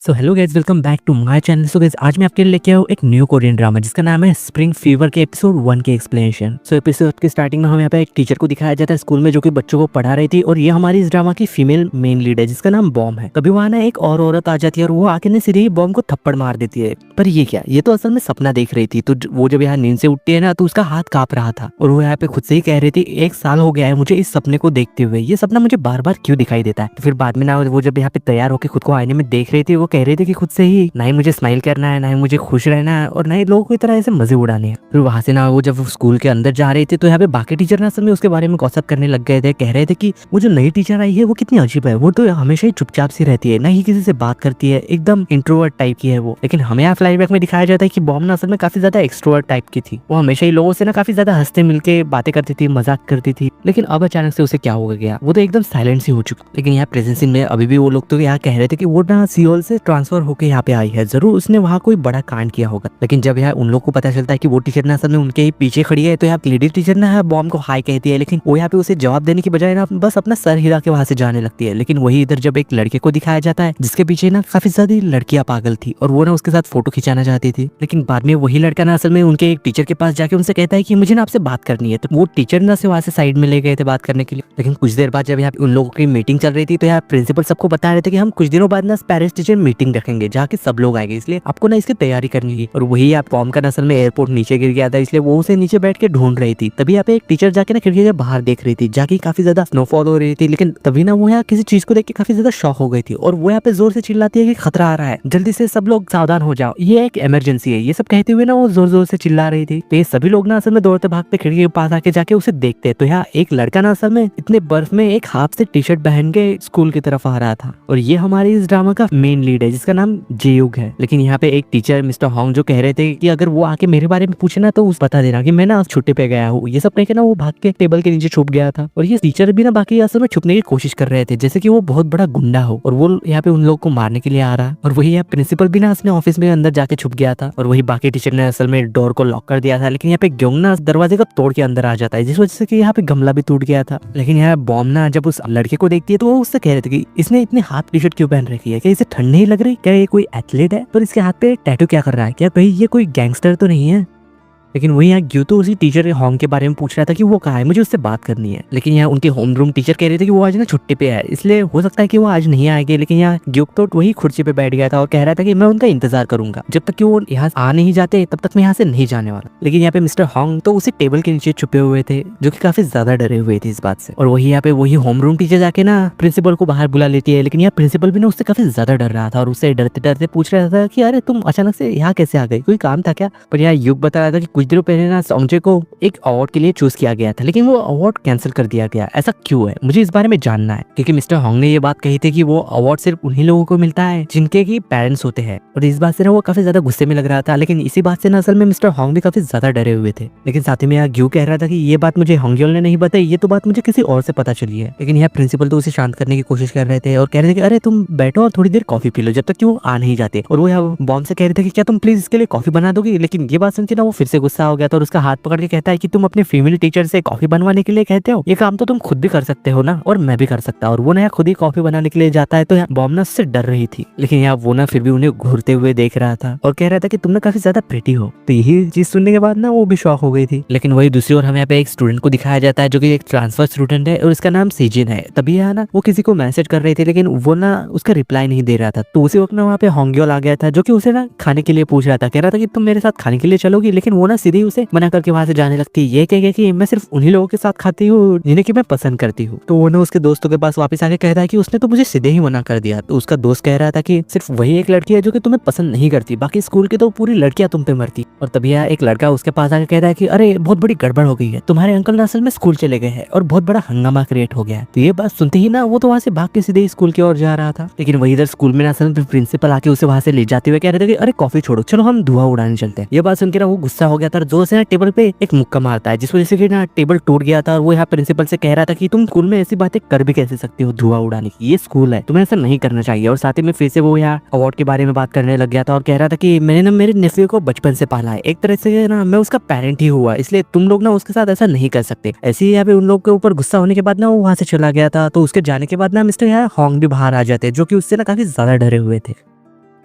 So hello guys, welcome back to my channel. So guys, आज मैं आपके लिए लेके आया हूँ एक न्यू कोरियन ड्रामा जिसका नाम है स्प्रिंग फीवर के एपिसोड 1 के एक्सप्लेनेशन। सो एपिसोड के स्टार्टिंग में हमें यहाँ पे एक टीचर को दिखाया जाता है स्कूल में, जो कि बच्चों को पढ़ा रही थी। और ये हमारी इस ड्रामा की फीमेल मेन लीड है जिसका नाम बॉम है। तभी वहाँ ना एक और औरत आ जाती है और वो आके ने सीधे ही बॉम को थप्पड़ मार देती है। पर ये क्या, ये तो असल में सपना देख रही थी। तो वो जब यहाँ नींद से उठती है ना, तो उसका हाथ कांप रहा था और वो यहाँ पे खुद से ही कह रही थी 1 साल हो गया है मुझे इस सपने को देखते हुए, ये सपना मुझे बार बार क्यों दिखाई देता है। तो फिर बाद में ना वो जब यहाँ पे तैयार होकर खुद को आईने में देख रही थी, वो कह रही थी कि खुद से ही ना ही मुझे स्माइल करना है, ना ही मुझे खुश रहना है और ना ही लोगों की तरह ऐसे मजे उड़ाने हैं। फिर वहां से ना वो जब स्कूल के अंदर जा रही थी, तो यहाँ पे बाकी टीचर ना असल में उसके बारे में गॉसिप करने लग गए थे। कह रहे थे कि वो जो नई टीचर आई है वो कितनी अजीब है, वो तो हमेशा ही चुपचाप सी रहती है, ना ही किसी से बात करती है, एकदम इंट्रोवर्ट टाइप की है वो। लेकिन हमें यहाँ फ्लैशबैक में दिखाया जाता है कि बॉम ना असल में काफी ज्यादा एक्सट्रोवर्ट टाइप की थी। वो हमेशा ही लोगों से ना काफी ज्यादा हंसते मिलके बातें करती थी, मजाक करती थी। लेकिन अब अचानक से उसे क्या हो गया, वो तो एकदम साइलेंट सी हो चुकी। लेकिन यहाँ प्रेजेंस में अभी भी वो लोग तो यहाँ कह रहे थे कि वो ना सियोल से ट्रांसफर होकर यहाँ पे आई है, जरूर उसने वहाँ कोई बड़ा कांड किया होगा। लेकिन जब यहाँ उन लोग को पता चलता है कि वो टीचर ना असल में उनके ही पीछे खड़ी है, तो यहाँ लेडी टीचर ना बॉम को हाई कहती है। लेकिन वो यहाँ पे उसे जवाब देने की बजाय ना बस अपना सर हिला के वहां से जाने लगती है। लेकिन वही इधर जब एक लड़के को दिखाया जाता है जिसके पीछे ना काफी ज्यादा लड़कियां पागल थी और वो ना उसके साथ फोटो खिंचाना चाहती थी। लेकिन बाद में वही लड़का ना असल में उनके एक टीचर के पास जाके उनसे कहता है कि मुझे ना आपसे बात करनी है। तो वो टीचर ना से वहां से साइड में ले गए थे बात करने के लिए। लेकिन कुछ देर बाद जब यहाँ उन लोगों की मीटिंग चल रही थी, तो यहाँ प्रिंसिपल सबको बता रहे थे कि हम कुछ दिनों बाद ना पेरेंट्स टीचर मीटिंग रखेंगे जहाँ के सब लोग आएंगे, इसलिए आपको ना इसकी तैयारी करनी है। और वही आप बॉम का असल में एयरपोर्ट नीचे गिर गया था, इसलिए वो उसे नीचे बैठ के ढूंढ रही थी। तभी यहाँ पे एक टीचर जाके ना खिड़की से बाहर देख रही थी, जाके काफी ज्यादा स्नोफॉल हो रही थी। लेकिन तभी ना वो यहाँ किसी चीज को देख के काफी ज्यादा शॉक हो गई थी और वो यहाँ पे जोर से चिल्लाती है कि खतरा आ रहा है, जल्दी से सब लोग सावधान हो जाओ, ये एक इमरजेंसी है। ये सब कहते हुए ना वो जोर जोर से चिल्ला रही थी। तो ये सभी लोग ना असल में दौड़ते भागते खिड़की के पास आके जाके उसे देखते। तो यहाँ एक लड़का ना असल में इतने बर्फ में एक हाफ से टी शर्ट पहन के स्कूल की तरफ आ रहा था और ये हमारी इस ड्रामा का मेन लीड है जिसका नाम जेयुग है। लेकिन यहाँ पे एक टीचर मिस्टर होंग जो कह रहे थे कि अगर वो आके मेरे बारे में पूछे ना तो उस बता देना कि मैं ना छुट्टी पे गया हूँ। ये सब कह के ना वो भाग के टेबल के नीचे छुप गया था। और ये टीचर भी ना बाकी असल में छुपने की कोशिश कर रहे थे, जैसे कि वो बहुत बड़ा गुंडा हो और वो यहाँ पे उन लोग को मारने के लिए आ रहा है। और वही यहाँ प्रिंसिपल भी ना अपने ऑफिस में अंदर जाके छुप गया था और वही बाकी टीचर ने असल में डोर को लॉक कर दिया था। लेकिन यहाँ पे ग्योंग ना दरवाजे को तोड़ के अंदर आ जाता है, जिस वजह से कि यहाँ पे गमला भी टूट गया था। लेकिन यहाँ बॉम ना जब उस लड़के को देखती है तो वो उससे कह रहे थे कि इसने इतने हाथ टी शर्ट क्यों पहन रखी है, क्या इसे ठंड नहीं लग रही, क्या ये कोई एथलीट है, पर इसके हाथ पे टैटू क्या कर रहा है, क्या कहीं ये कोई गैंगस्टर तो नहीं है। लेकिन वही यहाँ ग्यू तो उसी टीचर होंग के बारे में पूछ रहा था कि वो कहाँ है, मुझे उससे बात करनी है। लेकिन यहाँ उनके होम रूम टीचर कह रहे थे कि वो आज ना छुट्टी पे है, इसलिए हो सकता है कि वो आज नहीं आएंगे। लेकिन यहाँ ग्यूक तो वही कुर्सी पे बैठ गया था और कह रहा था कि मैं उनका इंतजार करूंगा, जब तक कि वो यहाँ आ नहीं जाते तब तक मैं यहाँ से नहीं जाने वाला। लेकिन यहाँ पे मिस्टर होंग तो उसी टेबल के नीचे छुपे हुए थे, जो कि काफी ज्यादा डरे हुए थे इस बात से। और वही यहाँ पे वही होम रूम टीचर जाके ना प्रिंसिपल को बाहर बुला लेती है। लेकिन यहाँ प्रिंसिपल भी ना उससे काफी ज्यादा डर रहा था और उससे डरते डरते पूछ रहा था कि अरे तुम अचानक से यहाँ कैसे आ गई, कोई काम था क्या। पर यहाँ युग बता रहा था कि कुछ दिनों पहले ना सोंगजे को एक अवार्ड के लिए चूज किया गया था, लेकिन वो अवार्ड कैंसिल कर दिया गया। ऐसा क्यों है, मुझे इस बारे में जानना है। क्योंकि मिस्टर होंग ने ये बात कही थी कि वो अवार्ड सिर्फ उन्हीं लोगों को मिलता है जिनके की पेरेंट्स होते हैं। और इस बात से ना वो काफी ज्यादा गुस्से में लग रहा था। लेकिन इसी बात से ना असल में मिस्टर होंग भी काफी ज्यादा डरे हुए थे। लेकिन साथ ही में यहाँ ग्यू कह रहा था कि ये बात मुझे होंगयोल ने नहीं बताई, ये तो बात मुझे किसी और से पता चली है। लेकिन यहाँ प्रिंसिपल तो उसे शांत करने की कोशिश कर रहे थे और कह रहे थे कि अरे तुम बैठो और थोड़ी देर कॉफी पी लो, जब तक कि वो आ नहीं जाते। और वो यहाँ बॉम से कह रहे थे कि क्या तुम प्लीज इसके लिए कॉफी बना दोगी। लेकिन ये बात सुन के ना वो फिर से गुस्सा हो गया था और उसका हाथ पकड़ के कहता है कि तुम अपने फीमेल टीचर से कॉफी बनवाने के लिए कहते हो, ये काम तो तुम खुद भी कर सकते हो ना, और मैं भी कर सकता। और वो ना खुद ही कॉफी बनाने के लिए जाता है। तो बॉम ना उससे डर रही थी, लेकिन यहाँ वो ना फिर भी उन्हें घूरते हुए देख रहा था और कह रहा था कि तुम ना काफी ज्यादा प्रेटी हो। तो यही चीज सुनने के बाद ना वो भी शॉक हो गई थी। लेकिन वही दूसरी ओर हमें यहाँ पे एक स्टूडेंट को दिखाया जाता है जो कि एक ट्रांसफर स्टूडेंट है और उसका नाम सीजिन है। तभी यहाँ ना वो किसी को मैसेज कर रही थी, लेकिन वो ना उसका रिप्लाई नहीं दे रहा था। तो उसी वक्त ना वहाँ पे होंगयोल आ गया था, जो कि उसे ना खाने के लिए पूछ रहा था। कह रहा था कि तुम मेरे साथ खाने के लिए चलोगी। लेकिन वो ना सीधे उसे मना करके वहां से जाने लगती है, ये कह कि मैं सिर्फ उन्हीं लोगों के साथ खाती हूँ जिन्हें कि मैं पसंद करती हूँ। तो वो ना उसके दोस्तों के पास वापस आके कहता है कि उसने तो मुझे सीधे ही मना कर दिया। तो उसका दोस्त कह रहा था कि सिर्फ वही एक लड़की है जो कि तुम्हें पसंद नहीं करती, बाकी स्कूल की तो पूरी लड़कियां तुम पे मरती। और तभी यहाँ एक लड़का उसके पास आके कहता है कि अरे बहुत बड़ी गड़बड़ हो गई है, तुम्हारे अंकल असल में स्कूल चले गए हैं और बहुत बड़ा हंगामा क्रिएट हो गया है। तो ये बात सुनते ही ना वो तो वहाँ से भाग के सीधे स्कूल की ओर जा रहा था। लेकिन वही इधर स्कूल में असल में प्रिंसिपल आके उसे वहाँ से ले जाते हुए कह रहे थे कि अरे कॉफी छोड़ो, चलो हम धुआं उड़ाने चलते हैं। ये बात सुनकर ना वो गुस्सा हो गया था, जोर से ना टेबल पे एक मुक्का मारता है, जिस वजह से ना टेबल टूट गया था। और वो यहाँ प्रिंसिपल से कह रहा था कि तुम स्कूल में ऐसी बातें कर भी कैसे सकते हो धुआं उड़ाने की, ये स्कूल है, तुम्हें ऐसा नहीं करना चाहिए। और साथ ही में फिर से वो यहाँ अवार्ड के बारे में बात करने लग गया था और कह रहा था कि मैंने ना मेरे नेफ्यू को बचपन से पाला है, एक तरह से ना मैं उसका पेरेंट ही हुआ, इसलिए तुम लोग ना उसके साथ ऐसा नहीं कर सकते। ऐसे ही यहाँ पे उन लोग के ऊपर गुस्सा होने के बाद ना वो वहां से चला गया था। तो उसके जाने के बाद ना मिस्टर यहाँ होंग भी बाहर आ जाते, जो कि उससे ना काफी ज्यादा डरे हुए थे।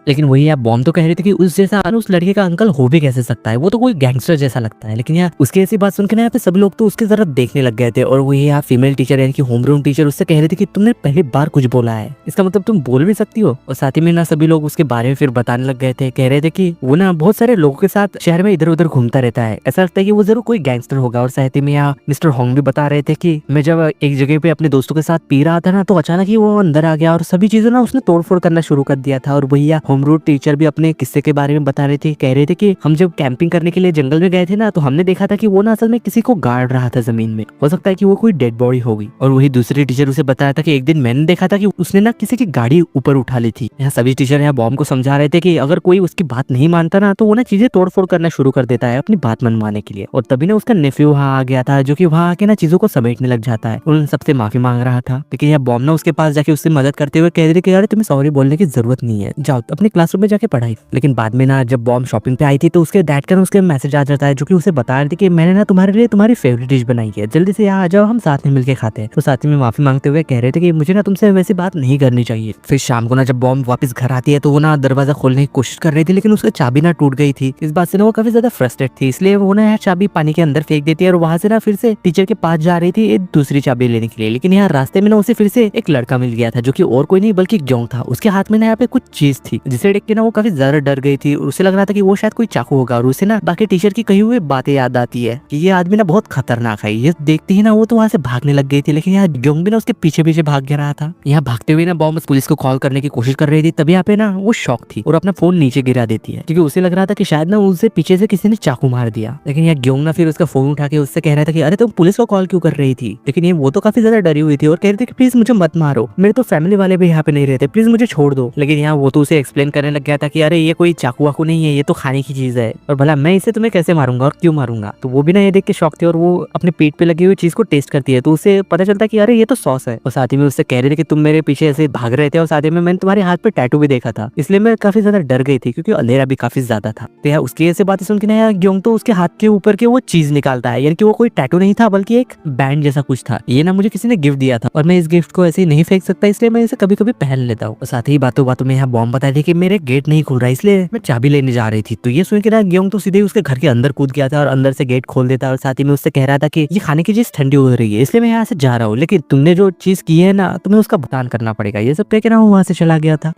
लेकिन वही आप बॉम्ब तो कह रहे थे कि उस जैसा उस लड़के का अंकल हो भी कैसे सकता है, वो तो कोई गैंगस्टर जैसा लगता है। लेकिन यार उसकी ऐसी बात सुनकर यहाँ पे सब लोग तो उसकी तरफ देखने लग गए थे। और वही यहाँ फीमेल टीचर यानी कि होमरूम टीचर उससे कह रहे थे कि तुमने पहली बार कुछ बोला है, इसका मतलब तुम बोल भी सकती हो। और साथ ही में ना सभी लोग उसके बारे में फिर बताने लग गए थे, कह रहे थे कि वो ना बहुत सारे लोगों के साथ शहर में इधर उधर घूमता रहता है, ऐसा लगता है कि वो जरूर कोई गैंगस्टर होगा। और साथ ही में यहाँ मिस्टर होंग भी बता रहे थे कि मैं जब एक जगह पे अपने दोस्तों के साथ पी रहा था ना, तो अचानक ही वो अंदर आ गया और सभी चीजें ना उसने तोड़फोड़ करना शुरू कर दिया था। और भैया होमरूम टीचर भी अपने किस्से के बारे में बता रहे थे, कह रहे थे कि हम जब कैंपिंग करने के लिए जंगल में गए थे ना, तो हमने देखा था कि वो ना असल में किसी को गाड़ रहा था जमीन में, हो सकता है कि वो कोई डेड बॉडी होगी। और वही दूसरी टीचर उसे बताया था कि एक दिन मैंने देखा था कि उसने ना किसी की गाड़ी ऊपर उठा ली थी। यहाँ सभी टीचर यहाँ बॉम्ब को समझा रहे थे कि अगर कोई उसकी बात नहीं मानता ना, तो वो ना चीजें तोड़फोड़ करना शुरू कर देता है अपनी बात मनवाने के लिए। और तभी ना उसका नेफ्यू वहाँ आ गया था, जो कि वहाँ आके ना चीजों को समेटने लग जाता है, उन सबसे माफी मांग रहा था। लेकिन यह बॉम्ब ना उसके पास जाके उससे मदद करते हुए कह रहे थे कि यार तुम्हें सॉरी बोलने की जरूरत नहीं है, जाओ अपने क्लासरूम में जाके पढ़ाई। लेकिन बाद में ना जब बॉम्ब शॉपिंग पे आई थी, तो उसके डैड का ना उसके मैसेज आ जाता है, जो कि उसे बता रहे थे कि मैंने ना तुम्हारे लिए तुम्हारी फेवरेट डिश बनाई है, जल्दी से यहाँ आ जाओ, हम साथ में मिलकर खाते हैं। तो साथ में माफी मांगते हुए कह रहे थे कि मुझे ना तुमसे वैसी बात नहीं करनी चाहिए। फिर शाम को ना जब बॉम्ब वापस घर आती है, तो वो ना दरवाजा खोलने की कोशिश कर रही थी, लेकिन उसकी चाबी ना टूट गई थी। इस बात से ना वो काफी ज्यादा फ्रस्ट्रेट थी, इसलिए वो ना चाबी पानी के अंदर फेंक देती है और वहां से ना फिर से टीचर के पास जा रही थी एक दूसरी चाबी लेने के लिए। लेकिन यहाँ रास्ते में ना उसे फिर से एक लड़का मिल गया था, जो कि और कोई नहीं बल्कि जोंग था। उसके हाथ में ना यहाँ पे कुछ चीज थी, जिसे देख के ना वो काफी ज्यादा डर गई थी। उसे लग रहा था कि वो शायद कोई चाकू होगा। और उसे ना बाकी टीचर की कही हुई बातें याद आती है कि ये आदमी ना बहुत खतरनाक है। ये देखते ही ना वो तो वहां से भागने लग गई थी, लेकिन यहाँ जोंग भी ना उसके पीछे पीछे भाग गया रहा था। यहाँ भागते हुए ना बॉम्ब पुलिस को कॉल करने की कोशिश कर रही थी, तभी यहाँ पे ना वो शॉक थी और अपना फोन नीचे गिरा देती है, क्योंकि उसे लग रहा था कि शायद ना उसे पीछे से किसी ने चाकू मार दिया। लेकिन यहाँ ग्योंग ना फिर उसका फोन उठा के उससे कह रहा था कि अरे तुम पुलिस को कॉल क्यों कर रही थी। लेकिन ये वो तो काफी ज्यादा डरी हुई थी और कह रही थी कि प्लीज मुझे मत मारो, मेरे तो फैमिली वाले भी यहाँ पे नहीं रहते, प्लीज मुझे छोड़ दो। लेकिन यहाँ वो तो उसे एक्सप्लेन करने लग गया था कि अरे ये कोई चाकू वाकू नहीं है, ये तो खाने की चीज है, और भला मैं इसे तुम्हें कैसे मारूंगा और क्यों मारूंगा। तो वो भी ना ये देख के शौक थी और वो अपने पेट पे लगी हुई चीज को टेस्ट करती है, तो उसे पता चलता है कि अरे ये तो सॉस है। और साथ ही में उससे कह रहे थे कि तुम मेरे पीछे ऐसे भाग रहे थे और साथ ही में मैंने तुम्हारे हाथ पे टैटू भी देखा था, इसलिए मैं काफी ज्यादा डर गई थी, क्योंकि अंधेरा भी काफी ज्यादा था। तो यार उसकी ऐसे बातें सुन के ना यार ग्योंग तो उसके हाथ के ऊपर के वो चीज निकालता है, यानी कि वो कोई टैटू नहीं था बल्कि एक बैंड जैसा कुछ था। ये ना मुझे किसी ने गिफ्ट दिया था और मैं इस गिफ्ट को ऐसे ही नहीं फेंक सकता, इसलिए मैं इसे कभी कभी पहन लेता हूँ। और साथ ही बातों बातों में यहाँ बॉम्ब बताया था कि मेरे गेट नहीं खुल रहा, इसलिए मैं चाबी लेने जा रही थी। तो ये सुन के ना ग्योंग तो सीधे उसके घर के अंदर कूद गया था और अंदर से गेट खोल देता और साथ ही में उससे कह रहा था कि ये खाने की चीज ठंडी हो रही है, इसलिए मैं यहाँ से जा रहा हूँ, लेकिन तुमने जो चीज की है ना तुम्हें उसका भुगतान करना पड़ेगा। ये सब कह के ना वो वहां से चला गया था।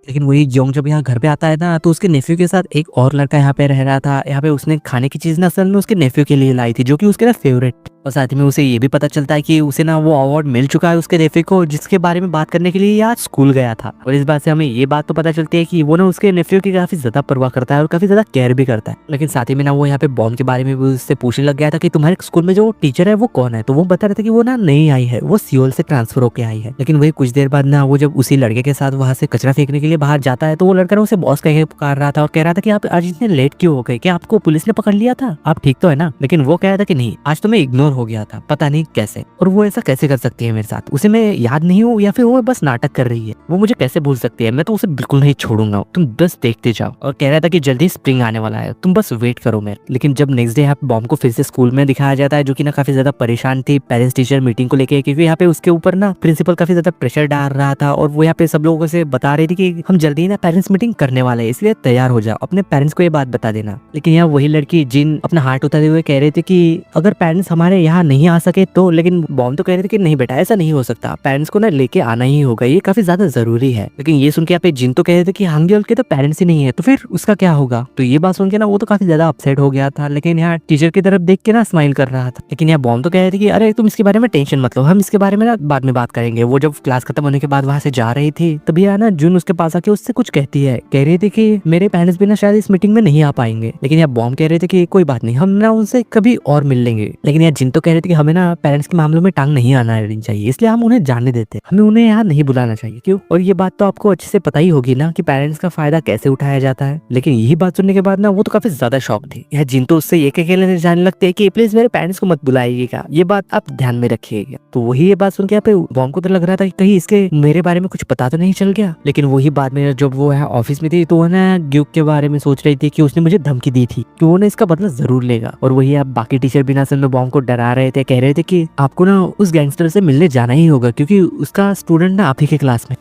लेकिन वही जोंग जब यहाँ घर पे आता है ना, तो उसके नेफ्यू के साथ एक और लड़का यहाँ पे रह रहा था। यहाँ पे उसने खाने की चीज ना असल में उसके नेफ्यू के लिए लाई थी, जो कि उसके ना फेवरेट। और साथ ही में उसे ये भी पता चलता है कि उसे ना वो अवार्ड मिल चुका है उसके नेफ्यू को, जिसके बारे में बात करने के लिए आज स्कूल गया था। और इस बात से हमें ये बात तो पता चलती है कि वो ना उसके नेफ्यू की काफी ज्यादा परवाह करता है और काफी ज्यादा केयर भी करता है। लेकिन साथ ही में ना वो यहाँ पे बॉम्ब के बारे में भी उससे पूछने लग गया था कि तुम्हारे स्कूल में जो टीचर है वो कौन है। तो वो बता रहे थे कि वो ना नई आई है, वो सियोल से ट्रांसफर होके आई है। लेकिन वही कुछ देर बाद ना वो जब उसी लड़के के साथ वहां से कचरा फेंकने के लिए बाहर जाता है, तो वो लड़का ना उसे बॉस कह के पुकार रहा था और कह रहा था कि आप आज इतने लेट क्यों हो गए, क्या आपको पुलिस ने पकड़ लिया था, आप ठीक तो है ना। लेकिन वो कह रहा था कि नहीं, आज तो मैं इग्नोर हो गया था, पता नहीं कैसे, और वो ऐसा कैसे कर सकती है मेरे साथ, उसे मैं याद नहीं हूँ या फिर वो बस नाटक कर रही है, वो मुझे कैसे भूल सकती है, मैं तो उसे बिल्कुल नहीं छोड़ूंगा, तुम बस देखते जाओ। और कह रहा था कि जल्दी स्प्रिंग आने वाला है, तुम बस वेट करो मेरे। लेकिन जब नेक्स्ट डे यहाँ पे बॉम्ब को फिर से स्कूल में दिखाया जाता है, जो कि ना काफी ज्यादा परेशान थी पेरेंट्स टीचर मीटिंग को लेके, क्योंकि यहाँ पे उसके ऊपर ना प्रिंसिपल काफी ज्यादा प्रेशर डाल रहा था और वो यहाँ पे सब लोगों से बता रही थी कि हम जल्दी ना पेरेंट्स मीटिंग करने वाले हैं, इसलिए तैयार हो जाओ, अपने पेरेंट्स को ये बात बता देना। लेकिन यहाँ वही लड़की जिन अपना हाथ उठाते हुए कह रहे थे कि अगर पेरेंट्स हमारे यहाँ नहीं आ सके तो, लेकिन बॉम्ब तो कह रहे थे कि नहीं बेटा ऐसा नहीं हो सकता, पेरेंट्स को ना लेके आना ही होगा, ये काफी ज्यादा जरूरी है। लेकिन ये सुन के यहाँ पे जिन तो कह रहे थे कि हांग्योल के तो पेरेंट्स ही नहीं है, तो फिर उसका क्या होगा। तो ये बात सुन के ना वो तो काफी ज्यादा अपसेट हो गया था, लेकिन यहाँ टीचर की तरफ देख के ना स्माइल कर रहा था। लेकिन यहाँ बॉम्ब तो कह रहे थे कि अरे तुम इसके बारे में टेंशन मत लो, हम इसके बारे में ना बाद में बात करेंगे। वो जब क्लास खत्म होने के बाद वहां से जा रही थी, तभी यार ना जून उसके पास आके उससे कुछ कहती है, कह रही थी कि मेरे पेरेंट्स भी ना शायद इस मीटिंग में नहीं आ पाएंगे। लेकिन यहाँ बॉम्ब कह रहे थे कि कोई बात नहीं, हम ना उनसे कभी और मिल लेंगे। लेकिन यार जिन तो कह रहे थे कि हमें ना पेरेंट्स के मामलों में टांग नहीं आना चाहिए, इसलिए हम उन्हें जाने देते, हमें उन्हें यहाँ नहीं बुलाना चाहिए। क्यों? और ये बात तो आपको अच्छे से पता ही होगी ना कि पेरेंट्स का फायदा कैसे उठाया जाता है। लेकिन यही बात सुनने के बाद ना वो तो काफी ज्यादा शॉक थी। यह जिन तो उससे ये कहने जाने लगते हैं कि प्लीज मेरे पेरेंट्स को मत बुलाइएगा, ये बात आप ध्यान में रखिएगा। तो वही ये बात सुन के यहाँ पे बॉम्ब को तो लग रहा था कि कहीं इसके मेरे बारे में कुछ पता तो नहीं चल गया। लेकिन वही बाद में जब वो यहाँ ऑफिस में थी, तो वो ना ग्यूक के बारे में सोच रही थी कि उसने मुझे धमकी दी थी कि वो ना इसका बदला जरूर लेगा। और वही आप बाकी टीचर बिना असल में बॉम्ब को डरा रहे थे, कह रहे थे कि आपको ना उस गैंगस्टर से मिलने जाना ही होगा, क्योंकि उसका स्टूडेंट ना आप ही के क्लास में।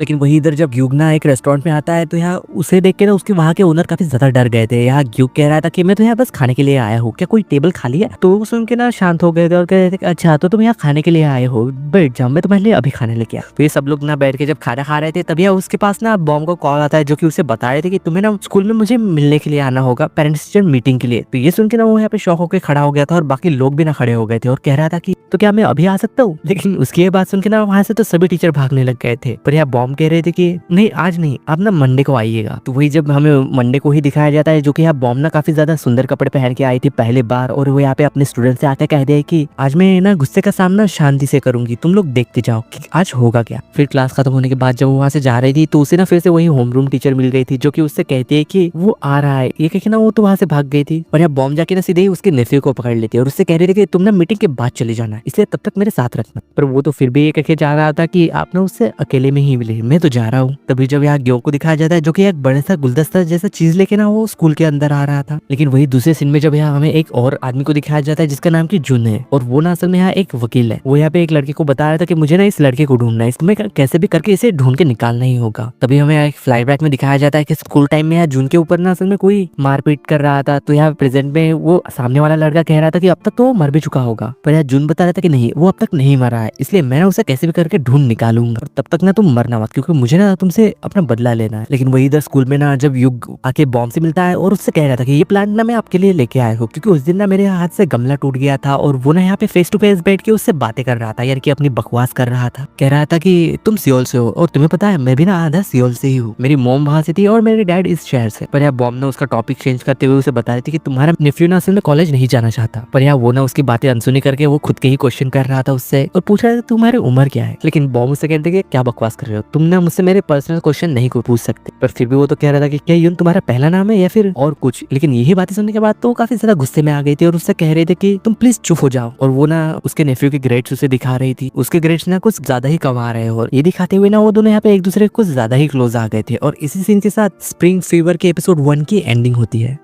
लेकिन वही इधर जब यूग ना एक रेस्टोरेंट में आता है तो यहाँ उसे देख के ना उसके वहाँ के ओनर काफी ज्यादा डर गए थे। यहाँ यूग कह रहा था कि मैं तो यहाँ बस खाने के लिए आया हूँ, क्या कोई टेबल खाली है? तो वो सुन के ना शांत हो गए थे और कह रहे थे कि अच्छा तो तुम यहाँ खाने के लिए आए हो, बैठ जाओ मैं तुम्हारे लिए अभी खाने लेके आया। तो ये सब लोग ना बैठ के जब खाना खा रहे थे तभी उसके पास ना बॉम्ब का कॉल आता है जो कि उसे बता रहे थे कि तुम्हें ना स्कूल में मुझे मिलने के लिए आना होगा, पेरेंट्स टीचर मीटिंग के लिए। तो ये सुन के ना वो यहाँ पे शॉक होकर खड़ा हो गया था और बाकी लोग भी ना खड़े हो गए थे और कह रहा था कि तो क्या मैं अभी आ सकता हूँ? लेकिन उसकी ये बात सुन के ना वहाँ से तो सभी टीचर भागने लग गए थे। पर यहाँ बॉम्ब कह रहे थे कि नहीं आज नहीं, आप ना मंडे को आइएगा। तो वही जब हमें मंडे को ही दिखाया जाता है जो कि यहाँ बॉम्ब ना काफी ज्यादा सुंदर कपड़े पहन के आई थी पहली बार और वो यहाँ पे अपने स्टूडेंट से आकर कह दिया कि आज मैं ना गुस्से का सामना शांति से करूंगी, तुम लोग देखते जाओ कि आज होगा क्या। फिर क्लास खत्म होने के बाद जब वो वहाँ से जा रही थी तो उसे ना फिर से वही होमरूम टीचर मिल गई थी जो कि उससे कहती है कि वो आ रहा है। ये कह के ना वो तो वहाँ से भाग गई थी और यहाँ बॉम्ब जाके ना सीधे ही उसके नेफ्यू को पकड़ लेती है और उससे कह रही थी कि तुम ना मीटिंग के बाद चले जाना, इसलिए तब तक मेरे साथ रखना। पर वो तो फिर भी ये कह के जा रहा था कि आप ना उससे अकेले में ही मिले, मैं तो जा रहा हूँ। तभी जब यहाँ ग्यो को दिखाया जाता है जो कि एक बड़ा सा गुलदस्ता जैसा चीज लेके ना वो स्कूल के अंदर आ रहा था। लेकिन वही दूसरे सीन में जब यहाँ हमें एक और आदमी को दिखाया जाता है जिसका नाम की जुन है और वो ना असल में यहाँ एक वकील है। वो यहाँ पे एक लड़के को बता रहा था कि मुझे ना इस लड़के को ढूंढना है, इसमें कैसे भी करके इसे ढूंढ के निकालना ही होगा। तभी हमें एक फ्लैशबैक में दिखाया जाता है कि स्कूल टाइम में यहाँ जून के ऊपर ना असल में कोई मारपीट कर रहा था। तो यहाँ प्रेजेंट में वो सामने वाला लड़का कह रहा था कि अब तक तो वो मर भी चुका होगा, पर यहाँ जून बता रहा था कि नहीं वो अब तक नहीं मरा है, इसलिए मैं ना उसे कैसे भी करके ढूंढ निकालूंगा और तब तक ना तुम मरना मत क्योंकि मुझे ना तुमसे अपना बदला लेना है। लेकिन वही इधर स्कूल में ना जब युग आके बॉम्ब से मिलता है और उससे कह रहा था कि ये प्लांट ना मैं आपके लिए लेके आया हूँ क्योंकि उस दिन ना मेरे हाथ से गमला टूट गया था और वो ना यहाँ पे फेस टू फेस बैठ के उससे बातें कर रहा था, यार कि अपनी बकवास कर रहा था। कह रहा था कि तुम सियोल से हो और तुम्हें पता है मैं भी ना आधा सियोल से ही हूँ, मेरी मॉम वहां से थी और मेरे डैड इस शहर से। पर यार बॉम्ब ने उसका टॉपिक चेंज करते हुए उसे बता रही थी कि तुम्हारा नेफ्यू ना असल में कॉलेज नहीं जाना चाहता। पर यार वो ना उसकी बातें अनसुनी करके वो खुद के ही क्वेश्चन कर रहा था उससे और पूछ रहा था तुम्हारी उम्र क्या है। लेकिन बॉम्ब उससे कहते कि क्या बकवास कर रहे हो, तुम ना मुझसे मेरे पर्सनल क्वेश्चन नहीं पूछ सकते। पर फिर भी वो तो कह रहा था कि क्या यून तुम्हारा पहला नाम है या फिर और कुछ। लेकिन यही बातें सुनने के बाद तो वो काफी ज्यादा गुस्से में आ गई थी और उससे कह रहे थे कि तुम प्लीज चुप हो जाओ। और वो ना उसके नेफ्यू के ग्रेड्स उसे दिखा रही थी, उसके ग्रेड्स ना कुछ ज्यादा ही कम आ रहे हैं और ये दिखाते हुए ना वो दोनों यहाँ पे एक दूसरे को कुछ ज्यादा ही क्लोज आ गए थे। और इसी सीन के साथ स्प्रिंग फीवर के एपिसोड 1 की एंडिंग होती है।